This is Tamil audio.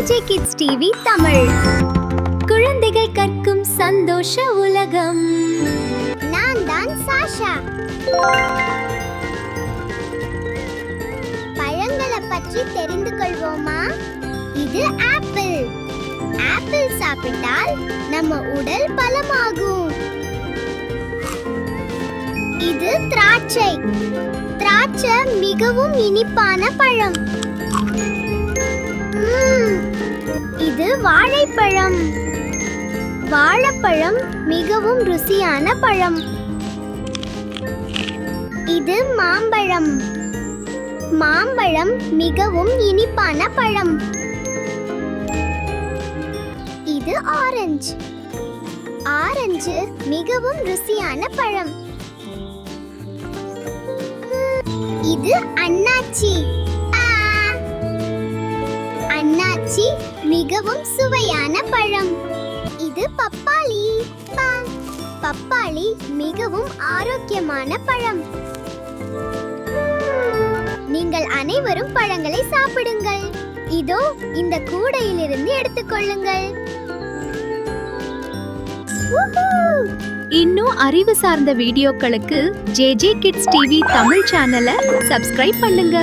JJ kids TV Tamil. குழந்தைகள் கற்கும் சந்தோஷ உலகம். நான் தான் சாஷா. பழங்களை பற்றி தெரிந்து கொள்வோமா? இது ஆப்பிள். ஆப்பிள் சாப்பிட்டால் நம்ம உடல் பலமாகும். இது திராட்சை. திராட்சை மிகவும் இனிப்பான பழம். இது வாழைப்பழம். வாழைப்பழம் மிகவும் ருசியான பழம். இது மாம்பழம். மாம்பழம் மிகவும் இனிப்பான பழம். இது ஆரஞ்சு. ஆரஞ்சு மிகவும் ருசியான பழம். இது அன்னாச்சி. அன்னாச்சி மிகவும் சுவையான பழம். இது பப்பாளி. பப்பாளி மிகவும் ஆரோக்கியமான பழம். நீங்கள் அனைவரும் பழங்களை சாப்பிடுங்கள். இதோ இந்த கூடையிலிருந்து எடுத்துக்கொள்ளுங்கள். இன்னும் அறிவு சார்ந்த வீடியோக்களுக்கு ஜேஜே கிட்ஸ் டிவி தமிழ் சேனலை சப்ஸ்கிரைப் பண்ணுங்க.